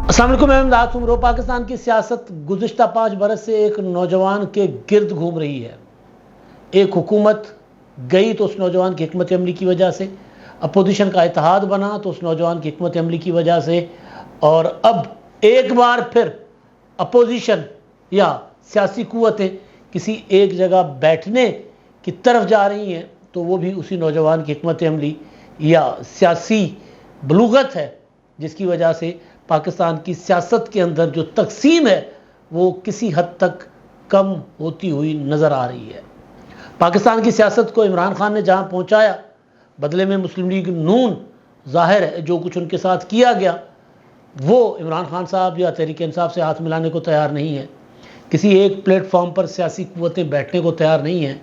السلام علیکم، میں امداد عمرو۔ پاکستان کی سیاست گزشتہ 5 برس سے ایک نوجوان کے گرد گھوم رہی ہے۔ ایک حکومت گئی تو اس نوجوان کی حکمت عملی کی وجہ سے، اپوزیشن کا اتحاد بنا تو اس نوجوان کی حکمت عملی کی وجہ سے، اور اب ایک بار پھر اپوزیشن یا سیاسی قوتیں کسی ایک جگہ بیٹھنے کی طرف جا رہی ہیں تو وہ بھی اسی نوجوان کی حکمت عملی یا سیاسی بلوغت ہے، جس کی وجہ سے پاکستان کی سیاست کے اندر جو تقسیم ہے وہ کسی حد تک کم ہوتی ہوئی نظر آ رہی ہے۔ پاکستان کی سیاست کو عمران خان نے جہاں پہنچایا، بدلے میں مسلم لیگ نون ظاہر ہے جو کچھ ان کے ساتھ کیا گیا وہ عمران خان صاحب یا تحریک انصاف سے ہاتھ ملانے کو تیار نہیں ہے۔ کسی ایک پلیٹ فارم پر سیاسی قوتیں بیٹھنے کو تیار نہیں ہیں،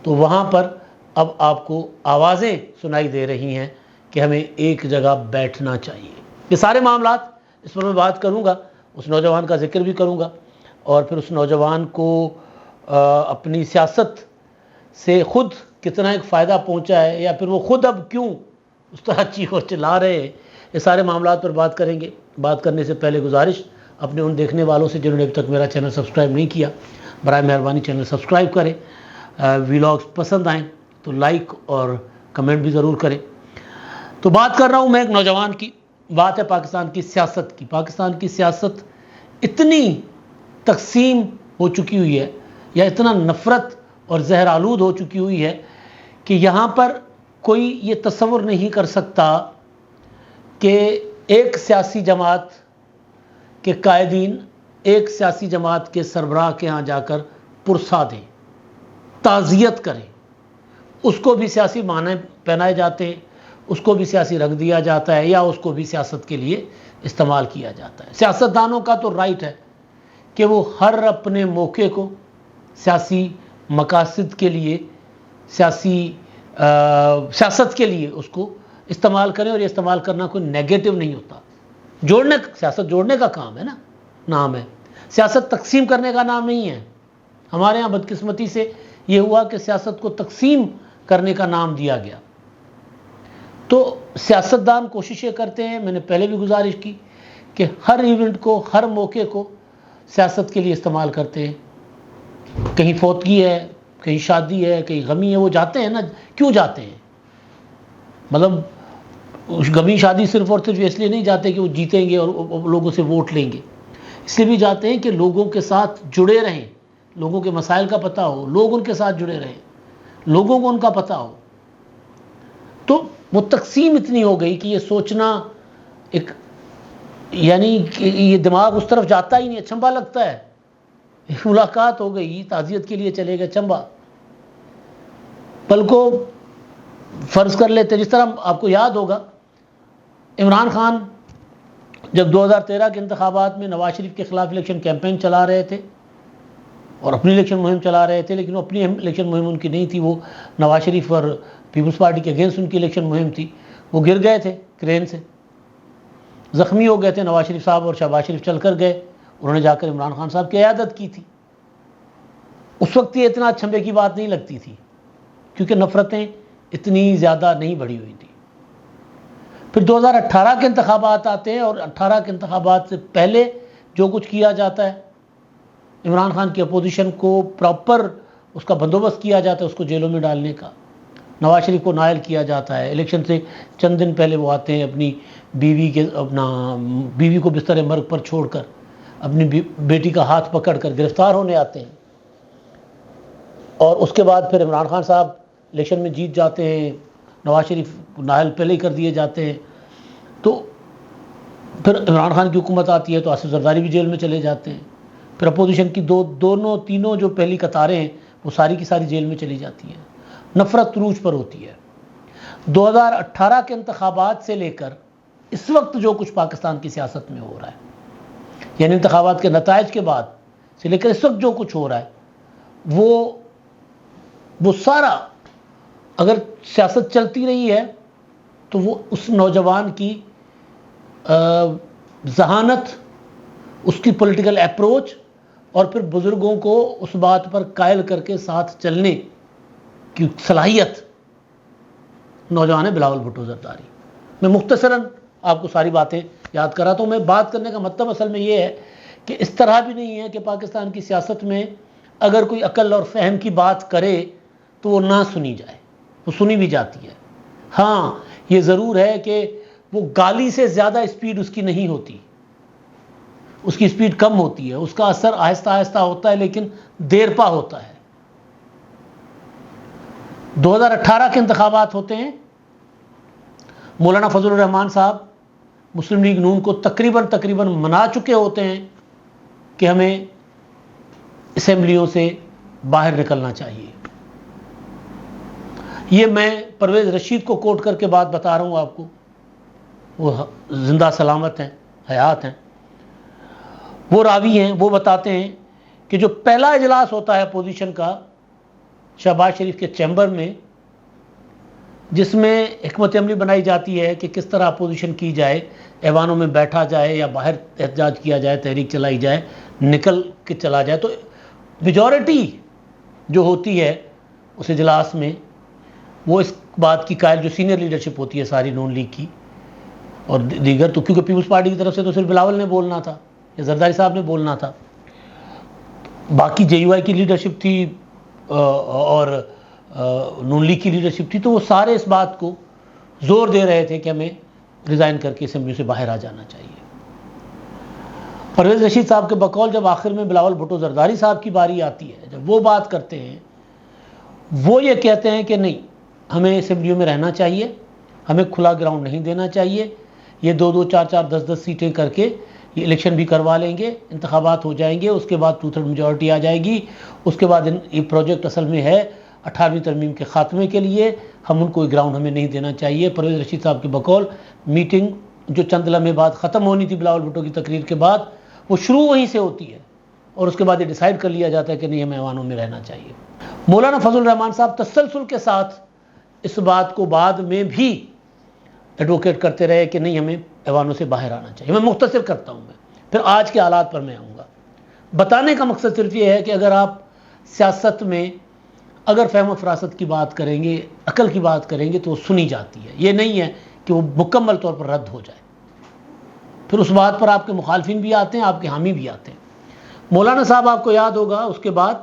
تو وہاں پر اب آپ کو آوازیں سنائی دے رہی ہیں کہ ہمیں ایک جگہ بیٹھنا چاہیے۔ یہ سارے معاملات اس پر میں بات کروں گا، اس نوجوان کا ذکر بھی کروں گا، اور پھر اس نوجوان کو اپنی سیاست سے خود کتنا ایک فائدہ پہنچا ہے، یا پھر وہ خود اب کیوں اس طرح چیخ چلا رہے ہیں، یہ سارے معاملات پر بات کریں گے۔ بات کرنے سے پہلے گزارش اپنے ان دیکھنے والوں سے جنہوں نے اب تک میرا چینل سبسکرائب نہیں کیا، برائے مہربانی چینل سبسکرائب کریں۔ ویلاگز پسند آئیں تو لائک اور کمنٹ بھی ضرور کریں۔ تو بات کر رہا ہوں میں ایک نوجوان کی، بات ہے پاکستان کی سیاست کی۔ پاکستان کی سیاست اتنی تقسیم ہو چکی ہوئی ہے، یا اتنا نفرت اور زہر آلود ہو چکی ہوئی ہے کہ یہاں پر کوئی یہ تصور نہیں کر سکتا کہ ایک سیاسی جماعت کے قائدین ایک سیاسی جماعت کے سربراہ کے ہاں جا کر پرسہ دیں، تعزیت کریں، اس کو بھی سیاسی معنی پہنائے جاتے ہیں، اس کو بھی سیاسی رنگ دیا جاتا ہے، یا اس کو بھی سیاست کے لیے استعمال کیا جاتا ہے۔ سیاستدانوں کا تو رائٹ ہے کہ وہ ہر اپنے موقع کو سیاسی مقاصد کے لیے، سیاست کے لیے اس کو استعمال کریں، اور یہ استعمال کرنا کوئی نیگیٹو نہیں ہوتا۔ سیاست جوڑنے کا کام ہے نا، نام ہے۔ سیاست تقسیم کرنے کا نام نہیں ہے۔ ہمارے ہاں بدقسمتی سے یہ ہوا کہ سیاست کو تقسیم کرنے کا نام دیا گیا۔ تو سیاستدان کوششیں کرتے ہیں، میں نے پہلے بھی گزارش کی کہ ہر ایونٹ کو، ہر موقع کو سیاست کے لیے استعمال کرتے ہیں۔ کہیں فوتگی ہے، کہیں شادی ہے، کہیں غمی ہے، وہ جاتے ہیں نا۔ کیوں جاتے ہیں؟ مطلب غمی شادی صرف اور صرف اس لیے نہیں جاتے کہ وہ جیتیں گے اور لوگوں سے ووٹ لیں گے، اس لیے بھی جاتے ہیں کہ لوگوں کے ساتھ جڑے رہیں، لوگوں کے مسائل کا پتہ ہو، لوگ ان کے ساتھ جڑے رہیں، لوگوں کو ان کا پتہ ہو۔ تو وہ تقسیم اتنی ہو گئی کہ یہ سوچنا ایک، یعنی کہ یہ دماغ اس طرف جاتا ہی نہیں ہے۔ چنبا لگتا ہے، ایک ملاقات ہو گئی، تعزیت کے لیے چلے گئے چنبا، پل کو فرض کر لیتے۔ جس طرح آپ کو یاد ہوگا عمران خان جب 2013 کے انتخابات میں نواز شریف کے خلاف الیکشن کیمپین چلا رہے تھے اور اپنی الیکشن مہم چلا رہے تھے، لیکن وہ اپنی الیکشن مہم ان کی نہیں تھی، وہ نواز شریف اور پیپلز پارٹی کے اگینسٹ ان کی الیکشن مہم تھی۔ وہ گر گئے تھے کرین سے، زخمی ہو گئے تھے نواز شریف صاحب، اور شہباز شریف چل کر گئے، انہوں نے جا کر عمران خان صاحب کی عیادت کی تھی۔ اس وقت یہ اتنا چھمبے کی بات نہیں لگتی تھی، کیونکہ نفرتیں اتنی زیادہ نہیں بڑھی ہوئی تھی۔ پھر 2018 کے انتخابات آتے ہیں، اور 18 کے انتخابات سے پہلے جو کچھ کیا جاتا ہے، عمران خان کی اپوزیشن کو پراپر اس کا بندوبست کیا جاتا ہے، اس کو جیلوں میں ڈالنے کا، نواز شریف کو نائل کیا جاتا ہے۔ الیکشن سے چند دن پہلے وہ آتے ہیں اپنی بیوی کو بستر مرگ پر چھوڑ کر، اپنی بیٹی کا ہاتھ پکڑ کر گرفتار ہونے آتے ہیں، اور اس کے بعد پھر عمران خان صاحب الیکشن میں جیت جاتے ہیں، نواز شریف نائل پہلے ہی کر دیے جاتے ہیں۔ تو پھر عمران خان کی حکومت آتی ہے تو آصف زرداری بھی جیل میں چلے جاتے ہیں۔ پھر اپوزیشن کی تینوں جو پہلی قطاریں ہیں وہ ساری کی ساری جیل میں چلی جاتی ہیں۔ نفرت عروج پر ہوتی ہے۔ 2018 کے انتخابات سے لے کر اس وقت جو کچھ پاکستان کی سیاست میں ہو رہا ہے، یعنی انتخابات کے نتائج کے بعد سے لے کر اس وقت جو کچھ ہو رہا ہے، وہ سارا اگر سیاست چلتی رہی ہے تو وہ اس نوجوان کی ذہانت، اس کی پولیٹیکل اپروچ، اور پھر بزرگوں کو اس بات پر قائل کر کے ساتھ چلنے کی صلاحیت نوجوان ہے بلاول بھٹو زرداری۔ میں مختصراً آپ کو ساری باتیں یاد کرا. تو میں بات کرنے کا مطلب اصل میں یہ ہے کہ اس طرح بھی نہیں ہے کہ پاکستان کی سیاست میں اگر کوئی عقل اور فہم کی بات کرے تو وہ نہ سنی جائے, وہ سنی بھی جاتی ہے. ہاں یہ ضرور ہے کہ وہ گالی سے زیادہ اسپیڈ اس کی نہیں ہوتی, اس کی اسپیڈ کم ہوتی ہے, اس کا اثر آہستہ آہستہ ہوتا ہے لیکن دیر پا ہوتا ہے. 2018 کے انتخابات ہوتے ہیں, مولانا فضل الرحمان صاحب مسلم لیگ نون کو تقریباً منا چکے ہوتے ہیں کہ ہمیں اسمبلیوں سے باہر نکلنا چاہیے. یہ میں پرویز رشید کو کوٹ کر کے بات بتا رہا ہوں آپ کو, وہ زندہ سلامت ہیں, حیات ہیں, وہ راوی ہیں. وہ بتاتے ہیں کہ جو پہلا اجلاس ہوتا ہے اپوزیشن کا شہباز شریف کے چیمبر میں, جس میں حکمت عملی بنائی جاتی ہے کہ کس طرح اپوزیشن کی جائے, ایوانوں میں بیٹھا جائے یا باہر احتجاج کیا جائے, تحریک چلائی جائے, نکل کے چلا جائے, تو میجورٹی جو ہوتی ہے اس اجلاس میں وہ اس بات کی قائل, جو سینئر لیڈرشپ ہوتی ہے ساری نون لیگ کی اور دیگر, تو کیونکہ پیپلز پارٹی کی طرف سے تو صرف بلاول نے بولنا تھا یا زرداری صاحب نے بولنا تھا, باقی جے یو آئی کی لیڈرشپ تھی اور نون لیگ کی لیڈرشپ تھی, تو وہ سارے اس بات کو زور دے رہے تھے کہ ہمیں ریزائن کر کے اسمبلی سے باہر آ جانا چاہیے. پرویز رشید صاحب کے بقول جب آخر میں بلاول بھٹو زرداری صاحب کی باری آتی ہے, جب وہ بات کرتے ہیں, وہ یہ کہتے ہیں کہ نہیں, ہمیں اسمبلیوں میں رہنا چاہیے, ہمیں کھلا گراؤنڈ نہیں دینا چاہیے, یہ 2-2, 4-4, 10-10 سیٹیں کر کے یہ الیکشن بھی کروا لیں گے, انتخابات ہو جائیں گے, اس کے بعد 2/3 میجورٹی آ جائے گی, اس کے بعد یہ پروجیکٹ اصل میں ہے 18ویں ترمیم کے خاتمے کے لیے, ہم ان کو گراؤنڈ ہمیں نہیں دینا چاہیے. پرویز رشید صاحب کے بقول میٹنگ جو چند لمحے بعد ختم ہونی تھی بلاول بھٹو کی تقریر کے بعد, وہ شروع وہیں سے ہوتی ہے اور اس کے بعد یہ ڈیسائیڈ کر لیا جاتا ہے کہ نہیں, ہمیں ایوانوں میں رہنا چاہیے. مولانا فضل الرحمان صاحب تسلسل کے ساتھ اس بات کو بعد میں بھی ایڈوکیٹ کرتے رہے کہ نہیں, ہمیں ایوانوں سے باہر آنا چاہیے. میں مختصر کرتا ہوں, میں پھر آج کے حالات پر میں آؤں گا. بتانے کا مقصد صرف یہ ہے کہ اگر آپ سیاست میں اگر فہم و فراست کی بات کریں گے, عقل کی بات کریں گے, تو وہ سنی جاتی ہے. یہ نہیں ہے کہ وہ مکمل طور پر رد ہو جائے. پھر اس بات پر آپ کے مخالفین بھی آتے ہیں, آپ کے حامی بھی آتے ہیں. مولانا صاحب آپ کو یاد ہوگا اس کے بعد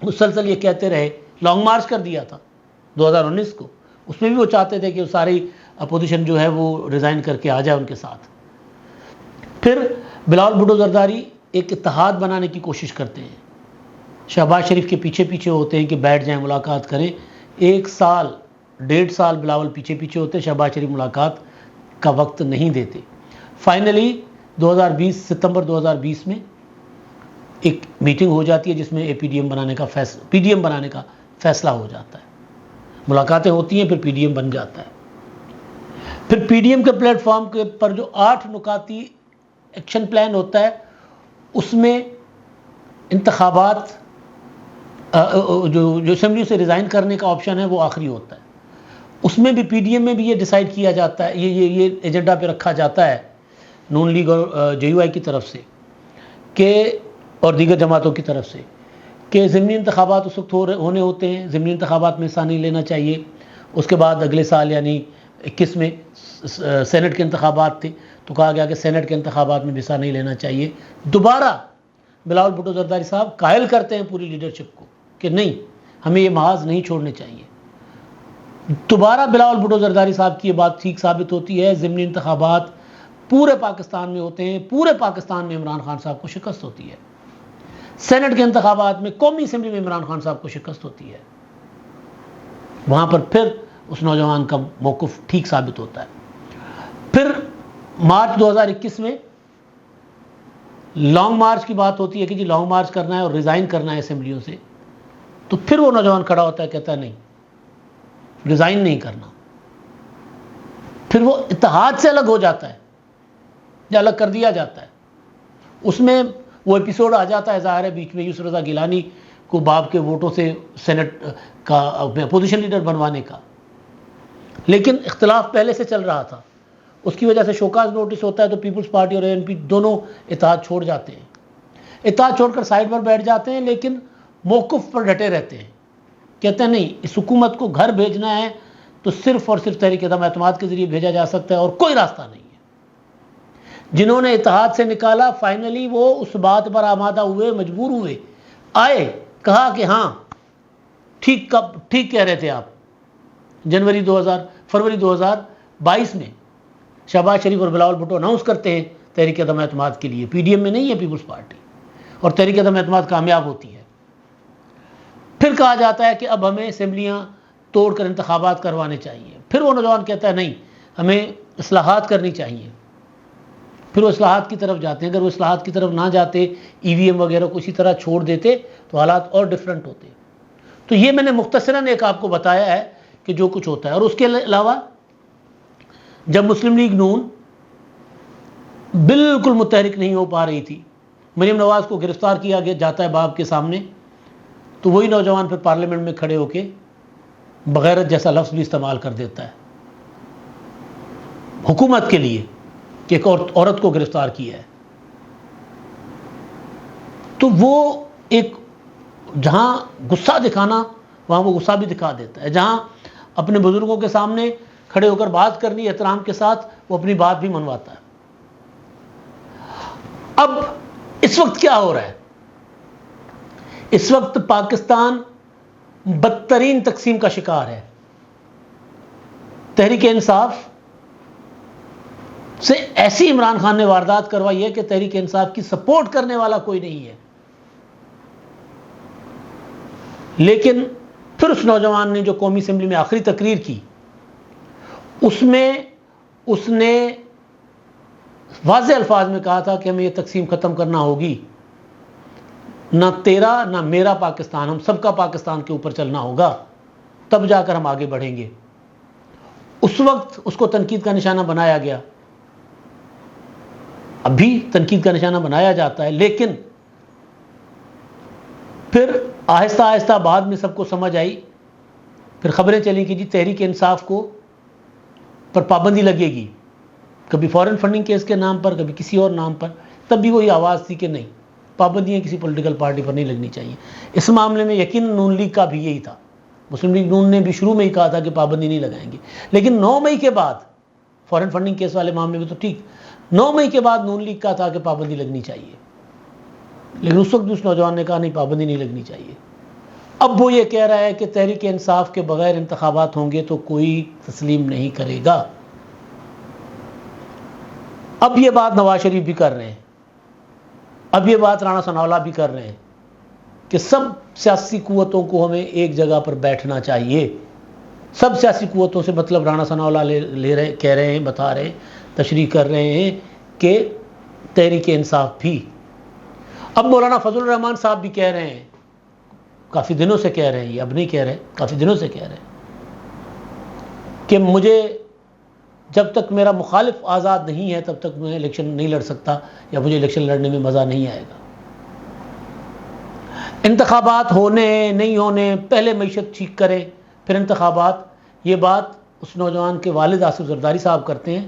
مسلسل یہ کہتے رہے, لانگ مارچ کر دیا تھا 2019 کو, اس میں بھی وہ چاہتے تھے کہ ساری اپوزیشن جو ہے وہ ریزائن کر کے آ جائے ان کے ساتھ. پھر بلاول بھٹو زرداری ایک اتحاد بنانے کی کوشش کرتے ہیں, شہباز شریف کے پیچھے پیچھے ہوتے ہیں کہ بیٹھ جائیں, ملاقات کریں. 1 سال 1.5 سال بلاول پیچھے پیچھے ہوتے, شہباز شریف ملاقات کا وقت نہیں دیتے. فائنلی 2020 ستمبر 2020 میں ایک میٹنگ ہو جاتی ہے جس میں پی ڈی ایم بنانے کا فیصلہ ہو جاتا ہے. ملاقاتیں ہوتی ہیں, پھر پی ڈی ایم بن جاتا ہے. پھر پی ڈی ایم کے پلیٹ فارم کے پر جو 8 نکاتی ایکشن پلان ہوتا ہے, اس میں انتخابات جو اسمبلی سے ریزائن کرنے کا آپشن ہے وہ آخری ہوتا ہے. اس میں بھی پی ڈی ایم میں بھی یہ ڈیسائیڈ کیا جاتا ہے, یہ ایجنڈا پہ رکھا جاتا ہے نون لیگ اور جے یو آئی کی طرف سے کہ اور دیگر جماعتوں کی طرف سے کہ ضمنی انتخابات اس وقت ہونے ہوتے ہیں, ضمنی انتخابات میں حصہ نہیں لینا چاہیے. اس کے بعد اگلے سال یعنی 21 میں سینٹ کے انتخابات تھے, تو کہا گیا کہ سینٹ کے انتخابات میں حصہ نہیں لینا چاہیے. دوبارہ بلاول بھٹو زرداری صاحب قائل کرتے ہیں پوری لیڈرشپ کو کہ نہیں, ہمیں یہ محاذ نہیں چھوڑنے چاہیے. دوبارہ بلاول بھٹو زرداری صاحب کی یہ بات ٹھیک ثابت ہوتی ہے. ضمنی انتخابات پورے پاکستان میں ہوتے ہیں, پورے پاکستان میں عمران خان صاحب کو شکست ہوتی ہے. سینٹ کے انتخابات میں قومی اسمبلی میں عمران خان صاحب کو شکست ہوتی ہے. وہاں پر پھر اس نوجوان کا موقف ٹھیک ثابت ہوتا ہے. پھر مارچ 2021 میں لانگ مارچ کی بات ہوتی ہے کہ جی لانگ مارچ کرنا ہے اور ریزائن کرنا ہے اسمبلیوں سے. تو پھر وہ نوجوان کھڑا ہوتا ہے, کہتا ہے نہیں, ریزائن نہیں کرنا. پھر وہ اتحاد سے الگ ہو جاتا ہے یا الگ کر دیا جاتا ہے. اس میں وہ ایپیسوڈ آ جاتا ہے, ظاہر ہے بیچ میں یوسف رضا گیلانی کو باب کے ووٹوں سے سینٹ کا اپوزیشن لیڈر بنوانے کا, لیکن اختلاف پہلے سے چل رہا تھا. اس کی وجہ سے شوکاز نوٹس ہوتا ہے, تو پیپلز پارٹی اور اے این پی دونوں اتحاد چھوڑ جاتے ہیں. اتحاد چھوڑ کر سائڈ پر بیٹھ جاتے ہیں, لیکن موقف پر ڈٹے رہتے ہیں. کہتے ہیں نہیں, اس حکومت کو گھر بھیجنا ہے تو صرف اور صرف تحریک عدم اعتماد کے ذریعے بھیجا جا سکتا ہے اور کوئی راستہ نہیں ہے۔ جنہوں نے اتحاد سے نکالا فائنلی وہ اس بات پر آمادہ ہوئے، مجبور ہوئے، آئے، کہا کہ ہاں ٹھیک کہہ رہے تھے آپ۔ فروری 2022 میں شہباز شریف اور بلاول بھٹو اناؤنس کرتے ہیں تحریک عدم اعتماد کے لیے، پی ڈی ایم میں نہیں ہے پیپلز پارٹی، اور تحریک عدم اعتماد کامیاب ہوتی ہے۔ پھر کہا جاتا ہے کہ اب ہمیں اسمبلیاں توڑ کر انتخابات کروانے چاہیے۔ پھر وہ نوجوان کہتا ہے نہیں، ہمیں اصلاحات کرنی چاہیے۔ پھر وہ اصلاحات کی طرف جاتے ہیں۔ اگر وہ اصلاحات کی طرف نہ جاتے، ای وی ایم وغیرہ کو اسی طرح چھوڑ دیتے تو حالات اور ڈیفرنٹ ہوتے۔ تو یہ میں نے مختصراً ایک آپ کو بتایا ہے کہ جو کچھ ہوتا ہے۔ اور اس کے علاوہ جب مسلم لیگ نون بالکل متحرک نہیں ہو پا رہی تھی، مریم نواز کو گرفتار کیا جاتا ہے باپ کے سامنے، تو وہی نوجوان پھر پارلیمنٹ میں کھڑے ہو کے بغیرت جیسا لفظ بھی استعمال کر دیتا ہے حکومت کے لیے کہ ایک عورت کو گرفتار کیا ہے۔ تو وہ ایک جہاں غصہ دکھانا وہاں وہ غصہ بھی دکھا دیتا ہے، جہاں اپنے بزرگوں کے سامنے کھڑے ہو کر بات کرنی احترام کے ساتھ، وہ اپنی بات بھی منواتا ہے۔ اب اس وقت کیا ہو رہا ہے؟ اس وقت پاکستان بدترین تقسیم کا شکار ہے۔ تحریک انصاف سے ایسی عمران خان نے واردات کروائی ہے کہ تحریک انصاف کی سپورٹ کرنے والا کوئی نہیں ہے۔ لیکن پھر اس نوجوان نے جو قومی اسمبلی میں آخری تقریر کی، اس میں اس نے واضح الفاظ میں کہا تھا کہ ہمیں یہ تقسیم ختم کرنا ہوگی، نہ تیرا نہ میرا پاکستان، ہم سب کا پاکستان کے اوپر چلنا ہوگا، تب جا کر ہم آگے بڑھیں گے۔ اس وقت اس کو تنقید کا نشانہ بنایا گیا، اب بھی تنقید کا نشانہ بنایا جاتا ہے، لیکن پھر آہستہ آہستہ بعد میں سب کو سمجھ آئی، پھر خبریں چلیں کہ جی تحریک انصاف کو پر پابندی لگے گی، کبھی فارن فنڈنگ کیس کے نام پر، کبھی کسی اور نام پر۔ تب بھی وہی آواز تھی کہ نہیں، پابندیاں کسی پولیٹیکل پارٹی پر نہیں لگنی چاہیے۔ اس معاملے میں یقیناً نون لیگ کا بھی یہی تھا، مسلم لیگ نون نے بھی شروع میں ہی کہا تھا کہ پابندی نہیں لگائیں گے، لیکن 9 مئی کے بعد فارن فنڈنگ کیس والے معاملے میں تو ٹھیک، 9 مئی کے بعد نون لیگ کا تھا کہ پابندی لگنی چاہیے، لیکن اس وقت بھی اس نوجوان نے کہا نہیں، پابندی نہیں لگنی چاہیے۔ اب وہ یہ کہہ رہا ہے کہ تحریک انصاف کے بغیر انتخابات ہوں گے تو کوئی تسلیم نہیں کرے گا۔ اب یہ بات نواز شریف بھی کر رہے ہیں، اب یہ بات رانا ثناءاللہ بھی کر رہے ہیں کہ سب سیاسی قوتوں کو ہمیں ایک جگہ پر بیٹھنا چاہیے۔ سب سیاسی قوتوں سے مطلب رانا ثناءاللہ کہہ رہے ہیں، بتا رہے ہیں، تشریح کر رہے ہیں کہ تحریک انصاف بھی۔ اب مولانا فضل الرحمان صاحب بھی کہہ رہے ہیں، کافی دنوں سے کہہ رہے ہیں، یہ اب نہیں کہہ رہے، کافی دنوں سے کہہ رہے ہیں کہ مجھے جب تک میرا مخالف آزاد نہیں ہے تب تک میں الیکشن نہیں لڑ سکتا، یا مجھے الیکشن لڑنے میں مزہ نہیں آئے گا۔ انتخابات ہونے نہیں ہونے، پہلے معیشت ٹھیک کریں پھر انتخابات، یہ بات اس نوجوان کے والد آصف زرداری صاحب کرتے ہیں،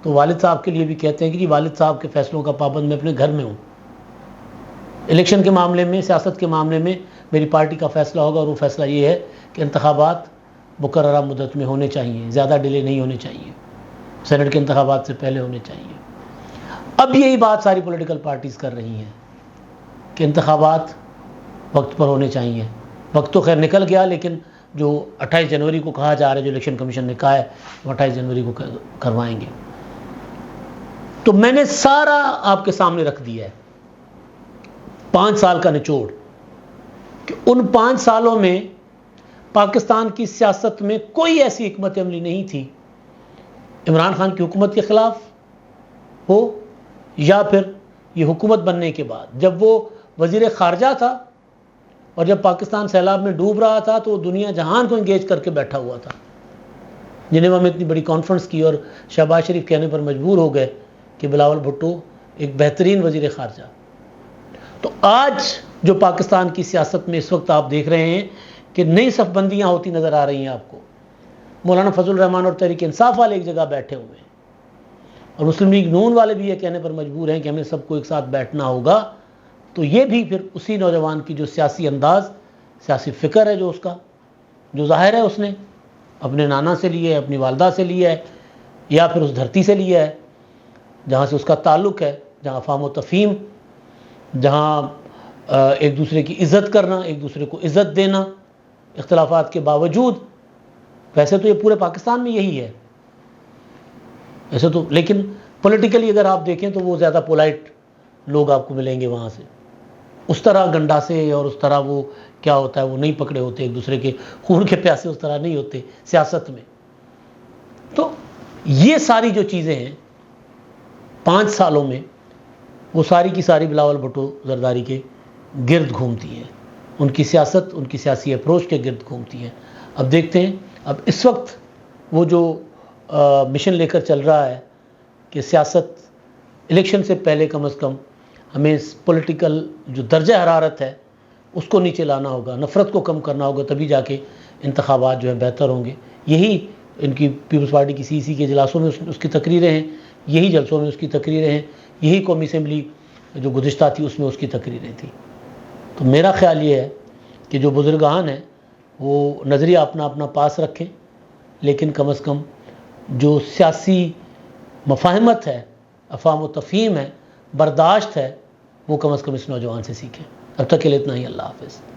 تو والد صاحب کے لیے بھی کہتے ہیں کہ جی والد صاحب کے فیصلوں کا پابند میں اپنے گھر میں ہوں، الیکشن کے معاملے میں، سیاست کے معاملے میں میری پارٹی کا فیصلہ ہوگا، اور وہ فیصلہ یہ ہے کہ انتخابات مقررہ مدت میں ہونے چاہیے، زیادہ ڈیلے نہیں ہونے چاہیے، سینٹ کے انتخابات سے پہلے ہونے چاہیے۔ اب یہی بات ساری پولیٹیکل پارٹیز کر رہی ہیں کہ انتخابات وقت پر ہونے چاہیے۔ وقت تو خیر نکل گیا، لیکن جو 28 جنوری کو کہا جا رہا ہے، جو الیکشن کمیشن نے کہا ہے وہ 28 جنوری کو کروائیں گے۔ تو میں نے سارا آپ کے سامنے رکھ دیا ہے، 5 سال کا نچوڑ، کہ ان 5 سالوں میں پاکستان کی سیاست میں کوئی ایسی حکمت عملی نہیں تھی، عمران خان کی حکومت کے خلاف ہو یا پھر یہ حکومت بننے کے بعد، جب وہ وزیر خارجہ تھا اور جب پاکستان سیلاب میں ڈوب رہا تھا تو وہ دنیا جہان کو انگیج کر کے بیٹھا ہوا تھا۔ جنیوا میں اتنی بڑی کانفرنس کی اور شہباز شریف کہنے پر مجبور ہو گئے کہ بلاول بھٹو ایک بہترین وزیر خارجہ۔ تو آج جو پاکستان کی سیاست میں اس وقت آپ دیکھ رہے ہیں کہ نئی صف بندیاں ہوتی نظر آ رہی ہیں آپ کو، مولانا فضل الرحمان اور تحریک انصاف والے ایک جگہ بیٹھے ہوئے ہیں، اور مسلم لیگ نون والے بھی یہ کہنے پر مجبور ہیں کہ ہمیں سب کو ایک ساتھ بیٹھنا ہوگا۔ تو یہ بھی پھر اسی نوجوان کی جو سیاسی انداز، سیاسی فکر ہے جو اس کا، جو ظاہر ہے اس نے اپنے نانا سے لیا ہے، اپنی والدہ سے لیا ہے، یا پھر اس دھرتی سے لیا ہے جہاں سے اس کا تعلق ہے، جہاں افہام و تفہیم، جہاں ایک دوسرے کی عزت کرنا، ایک دوسرے کو عزت دینا اختلافات کے باوجود. ویسے تو یہ پورے پاکستان میں یہی ہے ویسے تو، لیکن پولیٹیکلی اگر آپ دیکھیں تو وہ زیادہ پولائٹ لوگ آپ کو ملیں گے وہاں سے. اس طرح گنڈاسے اور اس طرح وہ کیا ہوتا ہے وہ نہیں پکڑے ہوتے، ایک دوسرے کے خون کے پیاسے اس طرح نہیں ہوتے سیاست میں. تو یہ ساری جو چیزیں ہیں 5 سالوں میں وہ ساری کی ساری بلاول بھٹو زرداری کے گرد گھومتی ہیں، ان کی سیاست، ان کی سیاسی اپروچ کے گرد گھومتی ہیں. اب دیکھتے ہیں، اب اس وقت وہ جو مشن لے کر چل رہا ہے کہ سیاست الیکشن سے پہلے کم از کم ہمیں پولیٹیکل جو درجہ حرارت ہے اس کو نیچے لانا ہوگا، نفرت کو کم کرنا ہوگا، تبھی جا کے انتخابات جو ہیں بہتر ہوں گے. یہی ان کی پیپلز پارٹی کی سی کے اجلاسوں میں اس کی تقریریں ہیں، یہی جلسوں میں اس کی تقریریں ہیں، یہی قومی اسمبلی جو گزشتہ تھی اس میں اس کی تقریریں تھیں. تو میرا خیال یہ ہے کہ جو بزرگان ہیں وہ نظریہ اپنا اپنا پاس رکھیں، لیکن کم از کم جو سیاسی مفاہمت ہے، افہام و تفہیم ہے، برداشت ہے، وہ کم از کم اس نوجوان سے سیکھیں. اب تک کے لیے اتنا ہی. اللہ حافظ.